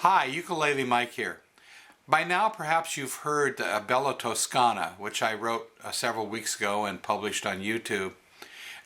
Hi, Ukulele Mike here. By now perhaps you've heard Bella Toscana, which I wrote several weeks ago and published on YouTube.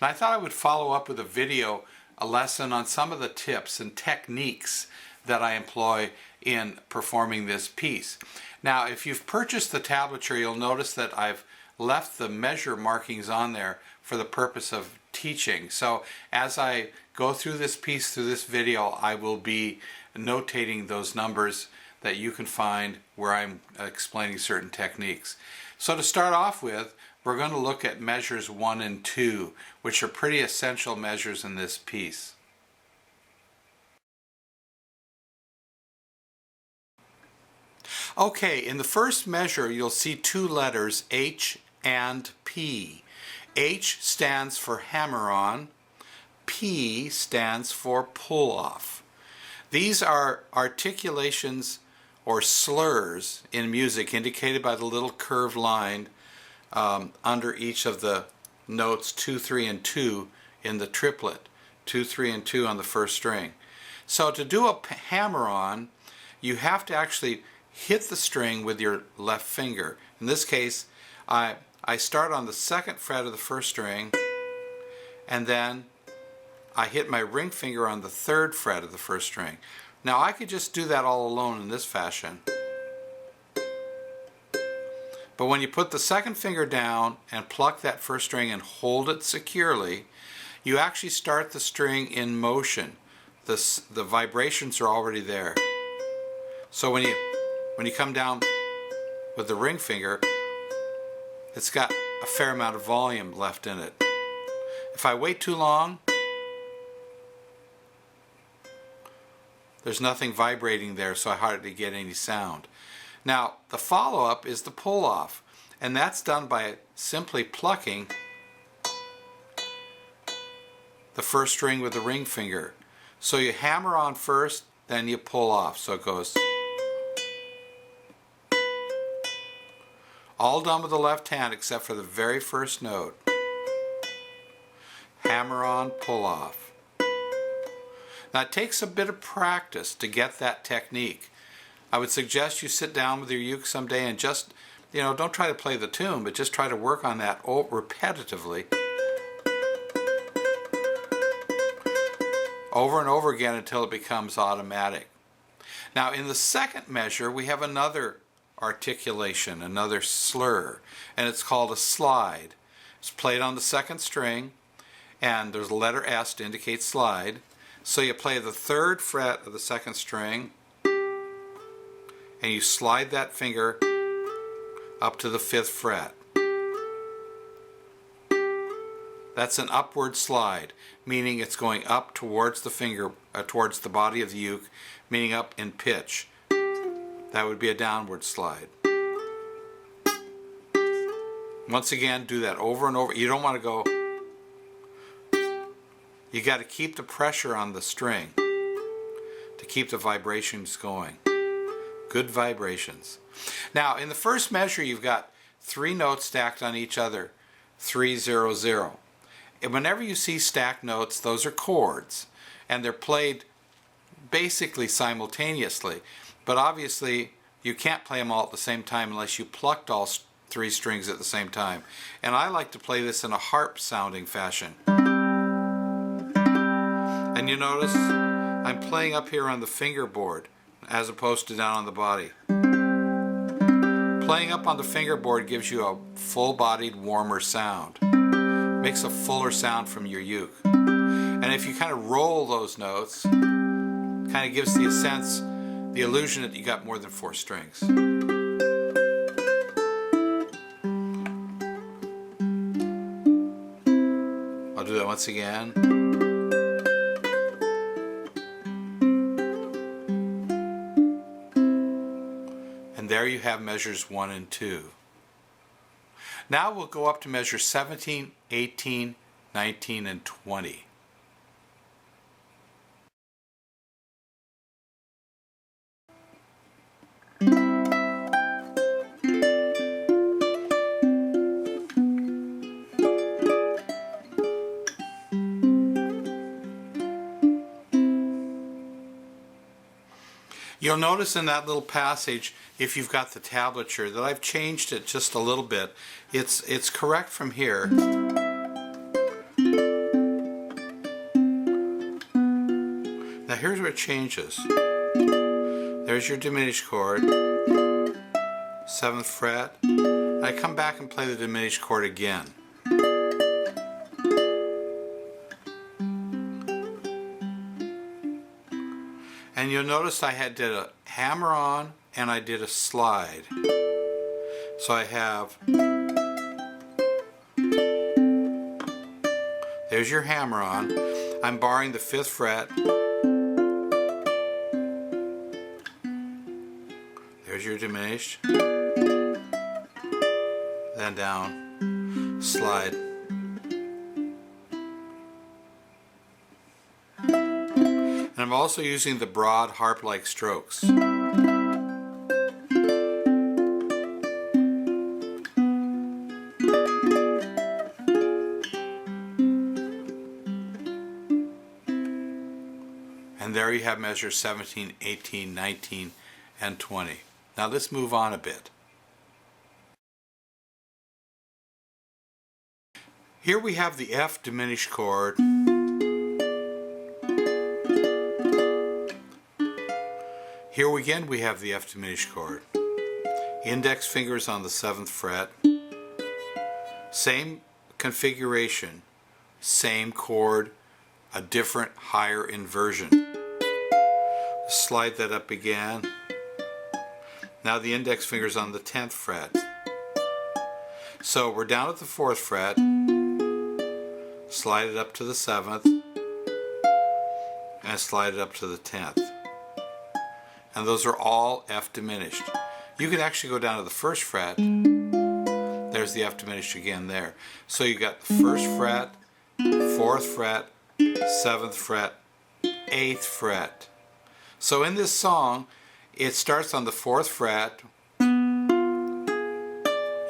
And I thought I would follow up with a video, a lesson on some of the tips and techniques that I employ in performing this piece. Now, if you've purchased the tablature, you'll notice that I've left the measure markings on there for the purpose of teaching. So as I go through this piece, through this video, I will be notating those numbers that you can find where I'm explaining certain techniques. So to start off with, we're going to look at measures 1 and 2, which are pretty essential measures in this piece. Okay, in the first measure you'll see two letters, H and P. H stands for hammer-on, P stands for pull-off. These are articulations or slurs in music indicated by the little curved line under each of the notes 2, 3, and 2 in the triplet. 2, 3, and 2 on the first string. So to do a hammer-on, you have to actually hit the string with your left finger. In this case, I start on the 2nd fret of the first string, and then I hit my ring finger on the 3rd fret of the first string. Now I could just do that all alone in this fashion. But when you put the 2nd finger down and pluck that first string and hold it securely, you actually start the string in motion. The vibrations are already there. So when you come down with the ring finger, it's got a fair amount of volume left in it. If I wait too long, there's nothing vibrating there, so I hardly get any sound. Now, the follow-up is the pull-off, and that's done by simply plucking the first string with the ring finger. So you hammer on first, then you pull off. So it goes all done with the left hand except for the very first note. Hammer on, pull off. Now it takes a bit of practice to get that technique. I would suggest you sit down with your uke someday and just, don't try to play the tune, but just try to work on that repetitively over and over again until it becomes automatic. Now in the second measure we have another articulation, another slur, and it's called a slide. It's played on the 2nd string, and there's a letter S to indicate slide. So you play the 3rd fret of the 2nd string, and you slide that finger up to the 5th fret. That's an upward slide, meaning it's going up towards the finger, towards the body of the uke, meaning up in pitch. That would be a downward slide. Once again, do that over and over. You don't want to go. You got to keep the pressure on the string to keep the vibrations going. Good vibrations. Now, in the first measure, you've got 3 notes stacked on each other. 3, 0, 0. And whenever you see stacked notes, those are chords, and they're played basically simultaneously. But obviously, you can't play them all at the same time unless you plucked all 3 strings at the same time. And I like to play this in a harp-sounding fashion. And you notice I'm playing up here on the fingerboard as opposed to down on the body. Playing up on the fingerboard gives you a full-bodied, warmer sound. Makes a fuller sound from your uke. And if you kind of roll those notes, kind of gives the sense, the illusion that you got more than 4 strings. I'll do that once again. And there you have measures 1 and 2. Now we'll go up to measure 17, 18, 19, and 20. You'll notice in that little passage, if you've got the tablature, that I've changed it just a little bit. It's correct from here. Now here's where it changes. There's your diminished chord, 7th fret. I come back and play the diminished chord again. And you'll notice I did a hammer on and I did a slide. So I have, there's your hammer on. I'm barring the 5th fret. There's your diminished. Then down, slide. And I'm also using the broad harp-like strokes. And there you have measures 17, 18, 19, and 20. Now let's move on a bit. Here we have the F diminished chord. Here again we have the F diminished chord. Index fingers on the 7th fret. Same configuration, same chord, a different higher inversion. Slide that up again. Now the index fingers on the 10th fret. So we're down at the 4th fret. Slide it up to the 7th. And slide it up to the 10th. And those are all F diminished. You can actually go down to the 1st fret. There's the F diminished again there. So you got the 1st fret, 4th fret, 7th fret, 8th fret. So in this song, it starts on the 4th fret.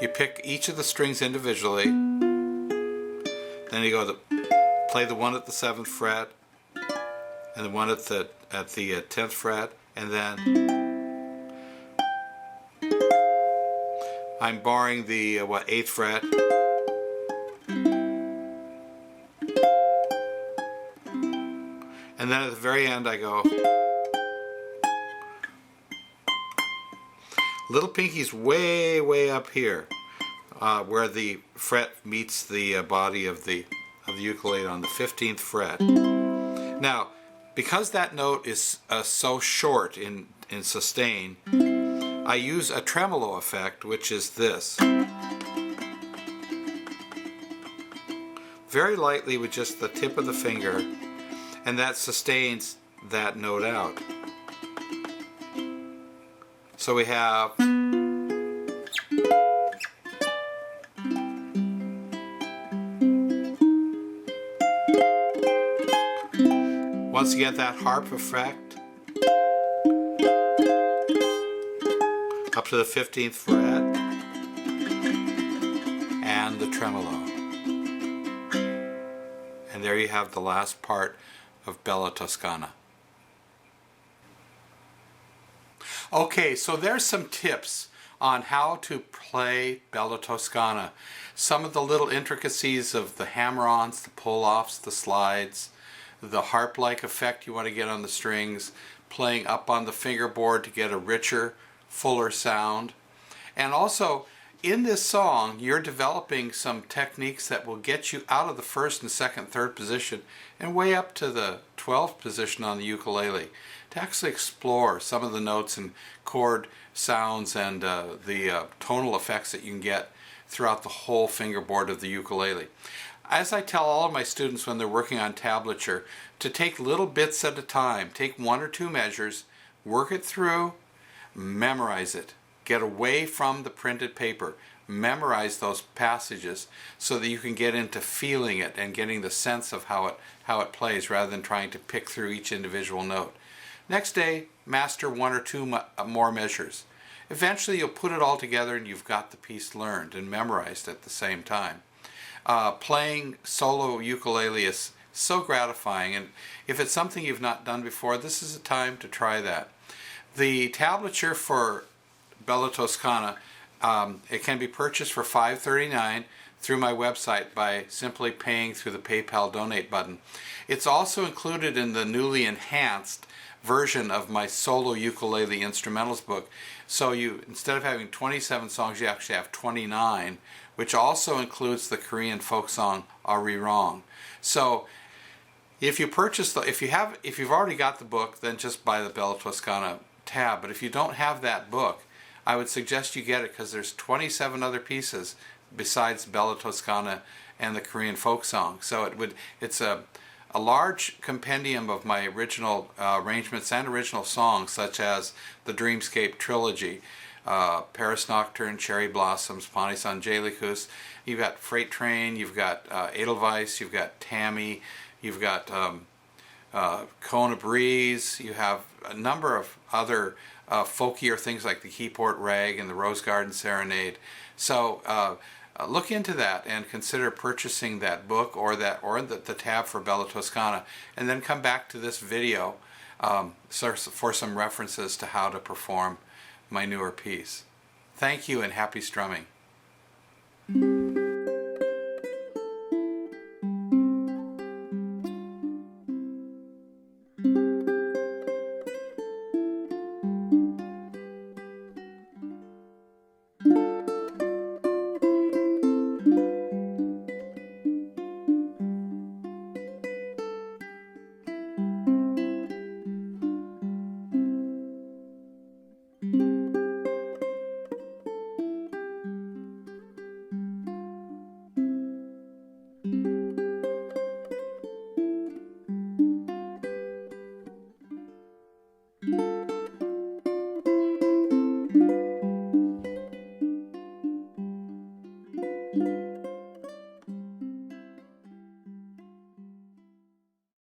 You pick each of the strings individually. Then you go to play the one at the 7th fret, and the one at the 10th fret, and then I'm barring the 8th fret. And then at the very end I go, little pinky's way up here, where the fret meets the body of the ukulele on the 15th fret. Now, because that note is so short in sustain, I use a tremolo effect, which is this. Very lightly with just the tip of the finger, and that sustains that note out. So we have once again that harp effect up to the 15th fret and the tremolo. And there you have the last part of Bella Toscana. Okay, so there's some tips on how to play Bella Toscana. Some of the little intricacies of the hammer-ons, the pull-offs, the slides, the harp-like effect you want to get on the strings, playing up on the fingerboard to get a richer, fuller sound. And also, in this song, you're developing some techniques that will get you out of the 1st and 2nd, 3rd position and way up to the 12th position on the ukulele to actually explore some of the notes and chord sounds and the tonal effects that you can get throughout the whole fingerboard of the ukulele. As I tell all of my students when they're working on tablature, to take little bits at a time, take 1 or 2 measures, work it through, memorize it. Get away from the printed paper. Memorize those passages so that you can get into feeling it and getting the sense of how it plays rather than trying to pick through each individual note. Next day, master 1 or 2 more measures. Eventually you'll put it all together and you've got the piece learned and memorized at the same time. Playing solo ukulele is so gratifying, and if it's something you've not done before, this is a time to try that. The tablature for Bella Toscana, it can be purchased for $5.39 through my website by simply paying through the PayPal donate button. It's also included in the newly enhanced version of my solo ukulele instrumentals book. So you, instead of having 27 songs, you actually have 29, which also includes the Korean folk song Are We Wrong. So if you purchase if you've already got the book, then just buy the Bella Toscana tab. But if you don't have that book, I would suggest you get it, because there's 27 other pieces besides Bella Toscana and the Korean folk song. So it's a large compendium of my original arrangements and original songs, such as the Dreamscape trilogy, Paris Nocturne, Cherry Blossoms, Panis Angelikus. You've got Freight Train, you've got Edelweiss, you've got Tammy, you've got Kona Breeze, you have a number of other folkier things like the Keyport Rag and the Rose Garden Serenade. So look into that and consider purchasing that book or the tab for Bella Toscana, and then come back to this video for some references to how to perform my newer piece. Thank you and happy strumming.